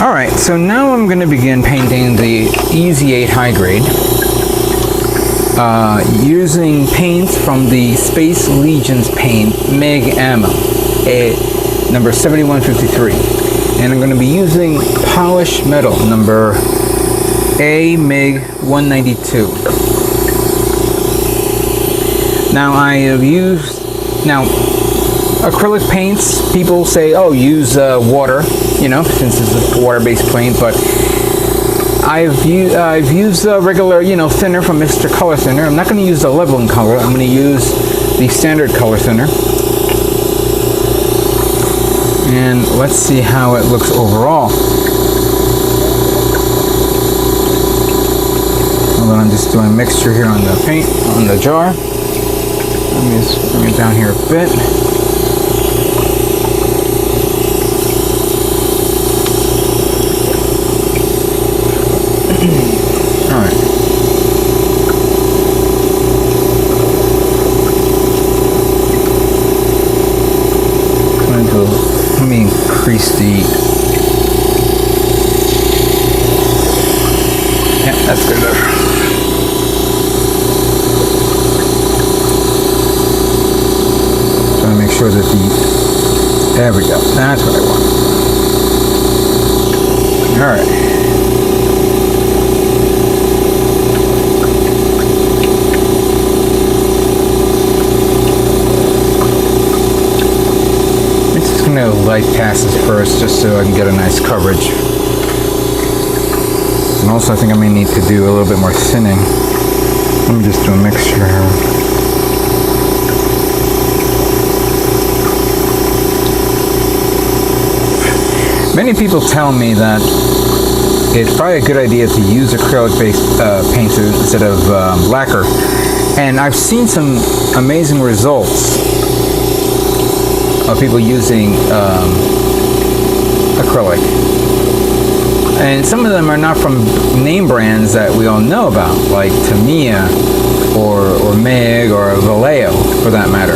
Alright, so now I'm going to begin painting the EZ8 high grade using paints from the Space Legions paint MIG Ammo, number 7153. And I'm going to be using polished metal number MIG 192. Now I have used, acrylic paints, people say, oh, use water, since it's a water-based paint, but I've used regular, thinner from Mr. Color Thinner. I'm not going to use the leveling color. I'm going to use the standard color thinner. And let's see how it looks overall. Hold on, I'm just doing a mixture here on the paint, on the jar. Let me just bring it down here a bit. Alright. Let me increase the... Yeah, that's good enough. Trying to make sure that the... There we go. That's what I want. Alright. Light passes first just so I can get a nice coverage. And also I think I may need to do a little bit more thinning. Let me just do a mixture here. Many people tell me that it's probably a good idea to use acrylic-based paints instead of lacquer. And I've seen some amazing results of people using acrylic, and some of them are not from name brands that we all know about, like Tamiya or MIG or Vallejo, for that matter.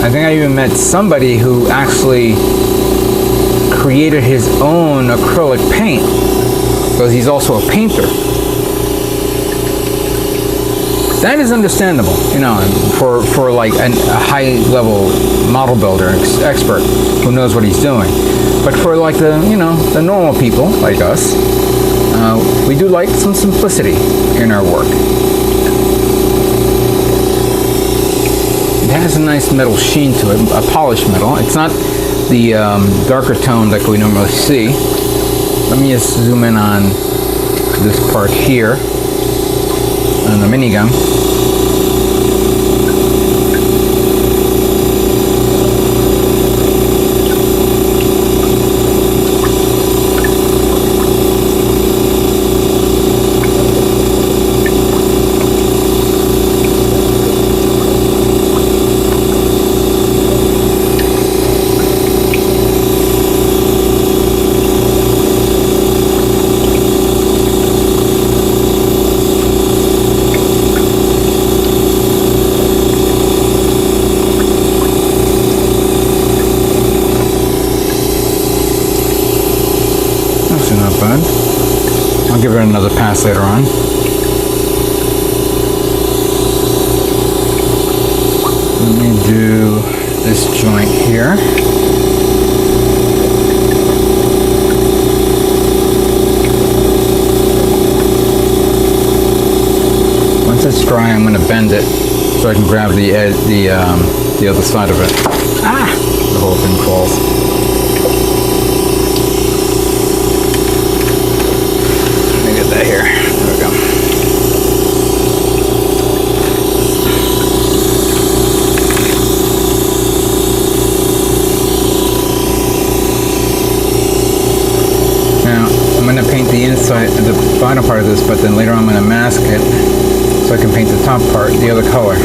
I think I even met somebody who actually created his own acrylic paint because he's also a painter. That is understandable, for like a high-level model builder, expert who knows what he's doing. But for like the normal people like us, we do like some simplicity in our work. It has a nice metal sheen to it, a polished metal. It's not the darker tone that we normally see. Let me just zoom in on this part here. On the minigun. I'll give it another pass later on. Let me do this joint here. Once it's dry, I'm going to bend it so I can grab the edge, the other side of it. Ah! The whole thing falls. That here. There we go. Now I'm going to paint the inside, the bottom part of this, but then later on I'm going to mask it so I can paint the top part the other color.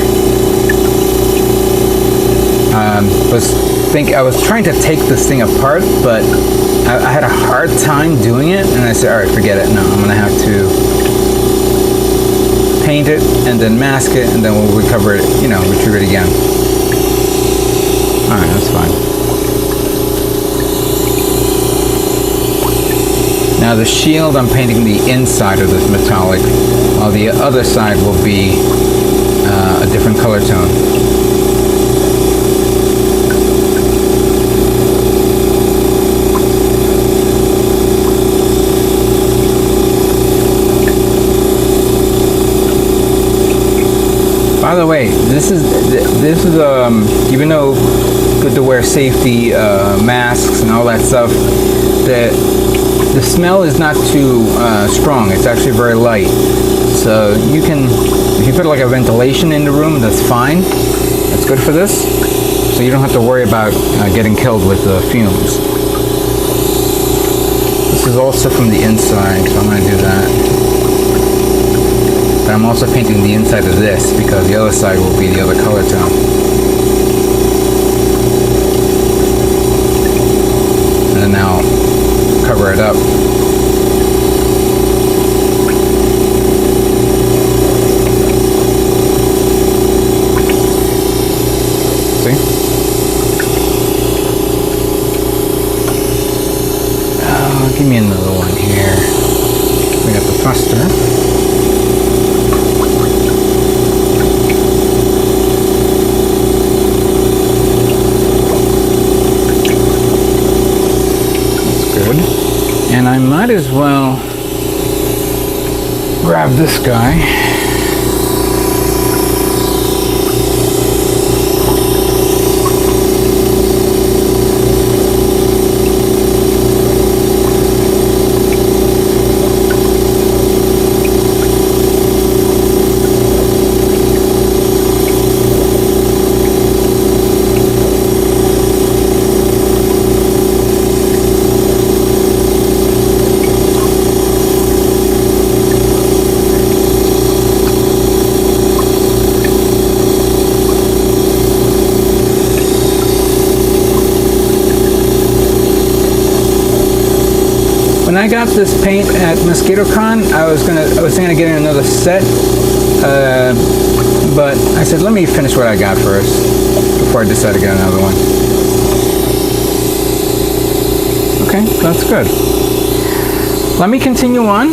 I was trying to take this thing apart, but I had a hard time doing it, and I said, all right, forget it. No, I'm going to have to paint it and then mask it, and then we'll recover it, retrieve it again. All right, that's fine. Now the shield, I'm painting the inside of this metallic, while the other side will be a different color tone. By the way, this is even though good to wear safety masks and all that stuff, the smell is not too strong. It's actually very light. So you can, if you put like a ventilation in the room, that's fine. That's good for this. So you don't have to worry about getting killed with the fumes. This is also from the inside, so I'm going to do that. But I'm also painting the inside of this because the other side will be the other color tone. And then now cover it up. See? Oh, give me another one here. We got the thruster. And I might as well grab this guy. When I got this paint at MosquitoCon, I was thinking of getting another set, but I said let me finish what I got first before I decide to get another one. Okay, that's good. Let me continue on,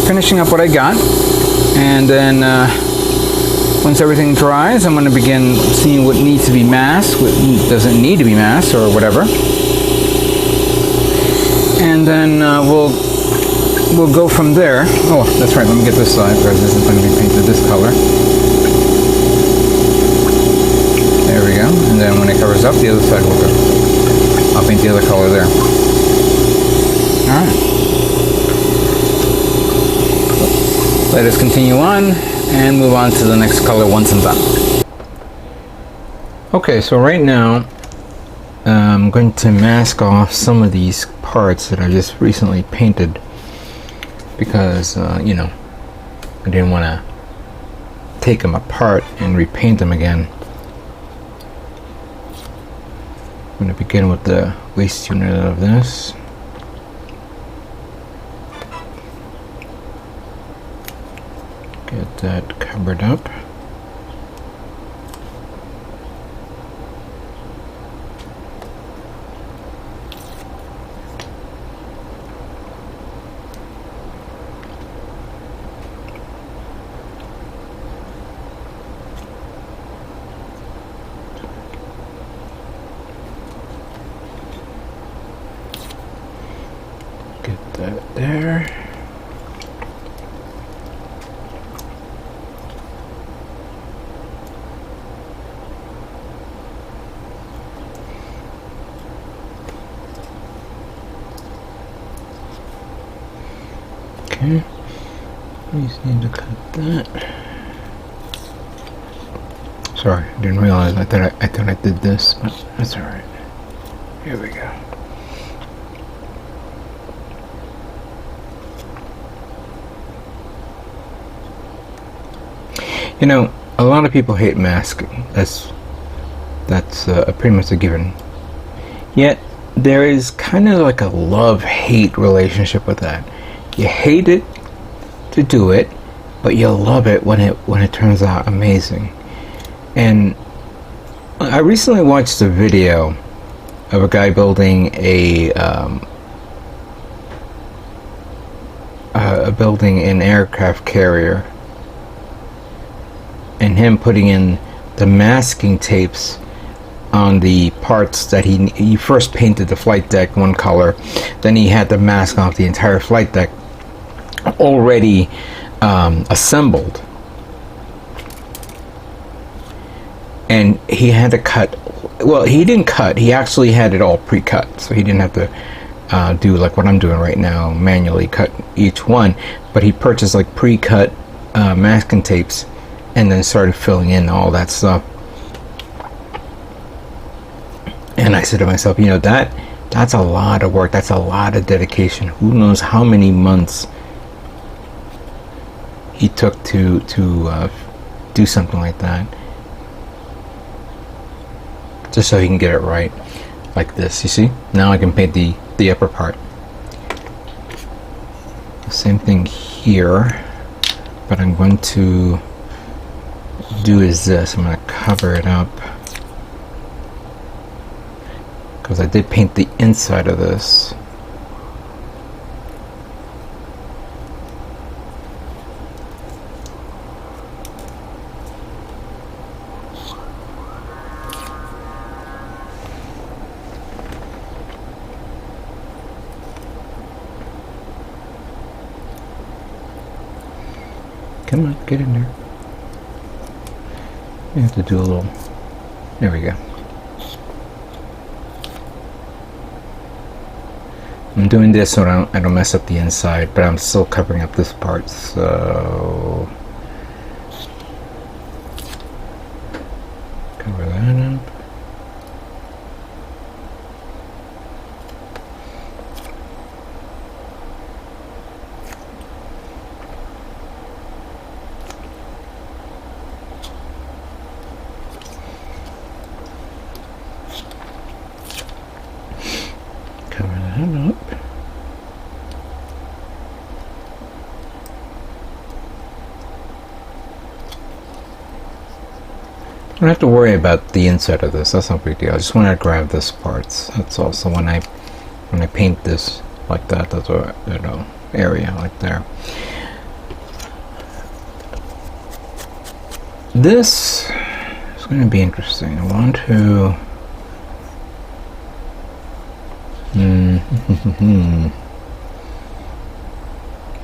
finishing up what I got, and then once everything dries, I'm going to begin seeing what needs to be masked, what doesn't need to be masked, or whatever. And then we'll go from there. Oh, that's right. Let me get this side because this is going to be painted this color. There we go. And then when it covers up, the other side will go. I'll paint the other color there. All right. Let us continue on and move on to the next color once I'm done. Okay, so right now I'm going to mask off some of these parts that I just recently painted because you know, I didn't want to take them apart and repaint them again. I'm going to begin with the waste unit of this. Get that covered up. Get that there. Okay, we just need to cut that. Sorry, I didn't realize. I thought I did this, but that's all right. Here we go. You know, a lot of people hate masking. That's pretty much a given. Yet there is kind of like a love-hate relationship with that. You hate it to do it, but you love it when it turns out amazing. And I recently watched a video of a guy building a building an aircraft carrier, and him putting in the masking tapes on the parts that he first painted the flight deck one color, then he had to mask off the entire flight deck already assembled, and he had to cut. Well, he didn't cut, he actually had it all pre-cut, so he didn't have to do like what I'm doing right now, manually cut each one, but he purchased like pre-cut masking tapes and then started filling in all that stuff. And I said to myself, you know, that's a lot of work, that's a lot of dedication. Who knows how many months he took to do something like that, just so he can get it right, like this. You see, now I can paint the upper part. Same thing here, but I'm going to do is this. I'm going to cover it up, because I did paint the inside of this. Come on, get in there. We have to do a little. There we go. I'm doing this so I don't mess up the inside, but I'm still covering up this part, so cover that up. Cover that up. I don't have to worry about the inside of this. That's no big deal. I just want to grab this parts. That's also when I paint this like that. That's a area like there. This is going to be interesting. I want to.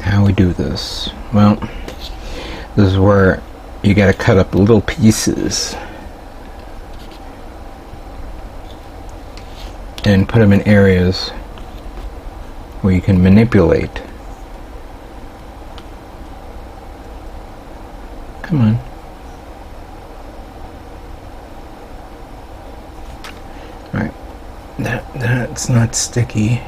How we do this? Well, this is where you got to cut up little pieces and put them in areas where you can manipulate. Come on. Right. That's not sticky.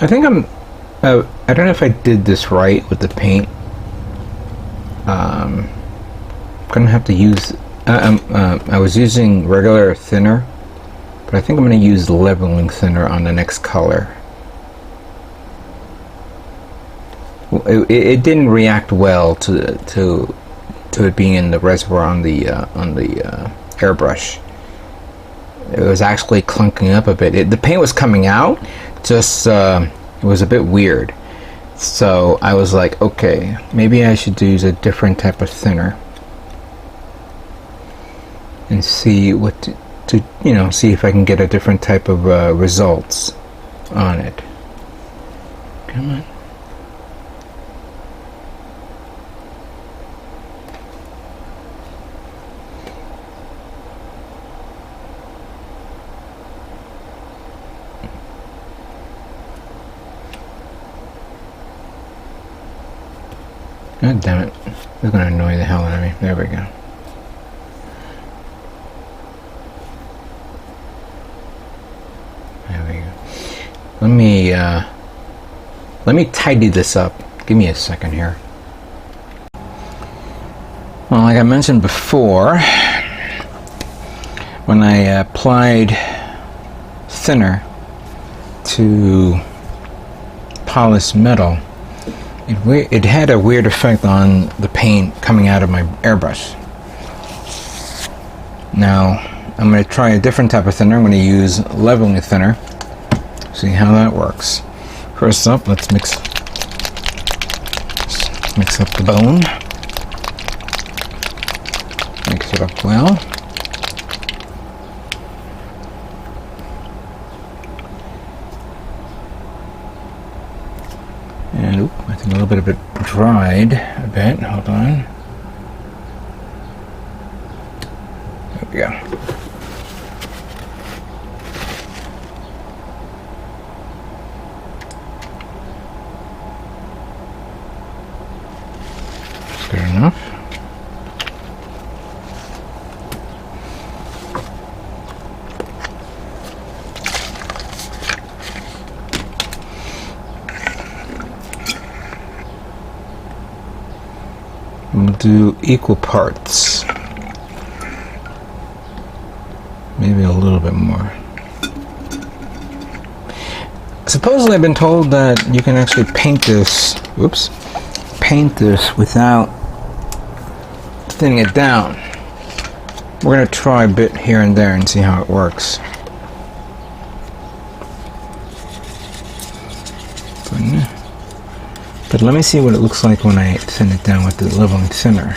I think I don't know if I did this right with the paint. I'm gonna have to use, I was using regular thinner, but I think I'm gonna use leveling thinner on the next color. It didn't react well to it being in the reservoir on the airbrush. It was actually clunking up a bit. The paint was coming out, just it was a bit weird. So I was like, okay, maybe I should use a different type of thinner and see what to you know, see if I can get a different type of results on it. Come on. God damn it. This is going to annoy the hell out of me. There we go. There we go. Let me tidy this up. Give me a second here. Well, like I mentioned before, when I applied thinner to polished metal, it had a weird effect on the paint coming out of my airbrush. Now, I'm going to try a different type of thinner. I'm going to use leveling thinner. See how that works. First up, let's mix up the bone. Mix it up well. And I think a little bit of it dried a bit. Hold on. There we go. That's good enough. We'll do equal parts. Maybe a little bit more. Supposedly I've been told that you can actually paint this, paint this without thinning it down. We're going to try a bit here and there and see how it works. But let me see what it looks like when I thin it down with the leveling thinner.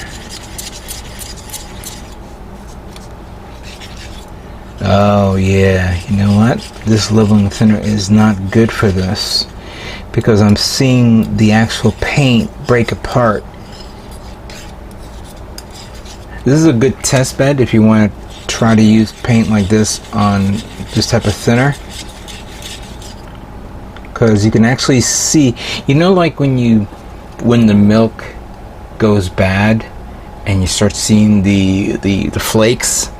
Oh yeah, you know what? This leveling thinner is not good for this, because I'm seeing the actual paint break apart. This is a good test bed if you want to try to use paint like this on this type of thinner. Because you can actually see, you know, like when the milk goes bad and you start seeing the flakes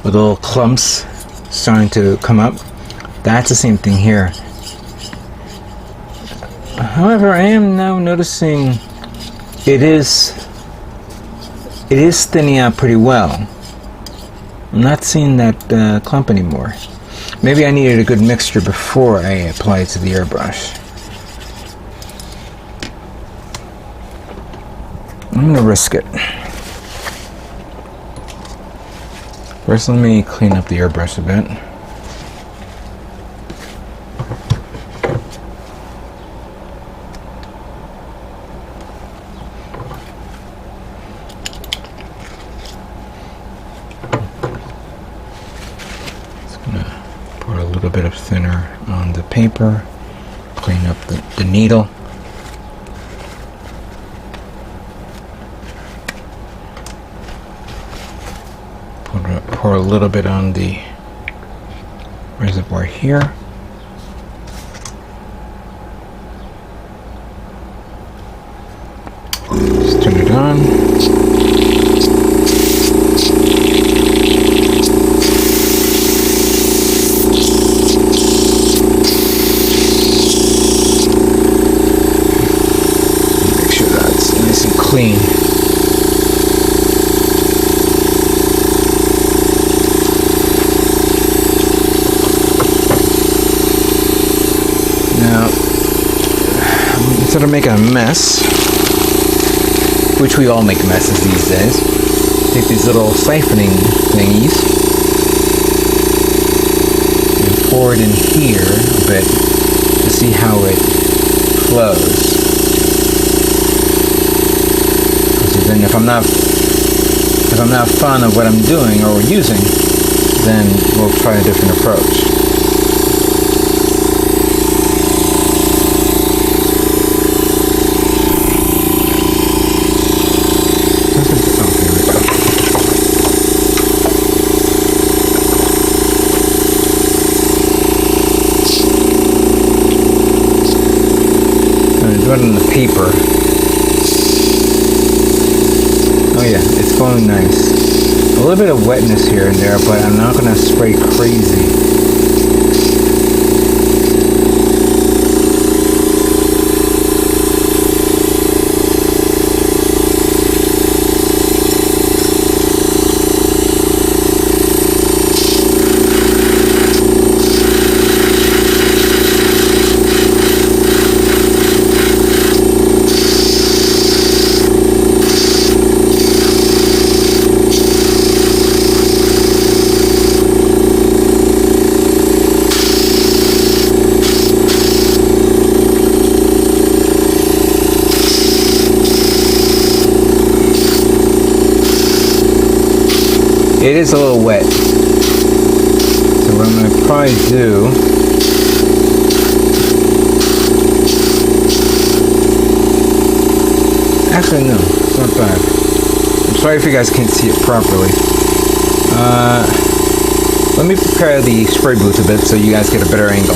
with little clumps starting to come up. That's the same thing here. However, I am now noticing it is thinning out pretty well. I'm not seeing that clump anymore. Maybe I needed a good mixture before I apply it to the airbrush. I'm gonna risk it. First, let me clean up the airbrush a bit. Pour a little bit of thinner on the paper, clean up the needle. Pour a little bit on the reservoir here. Just turn it on. Make sure that's nice and clean. Now, instead of making a mess, which we all make messes these days, take these little siphoning thingies and pour it in here a bit to see how it flows. So then if I'm not fond of what I'm doing or using, then we'll try a different approach. Do it on the paper. Oh yeah, it's flowing nice. A little bit of wetness here and there, but I'm not going to spray crazy. It is a little wet. So what I'm going to probably do... Actually, no, it's not bad. I'm sorry if you guys can't see it properly. Let me prepare the spray booth a bit so you guys get a better angle.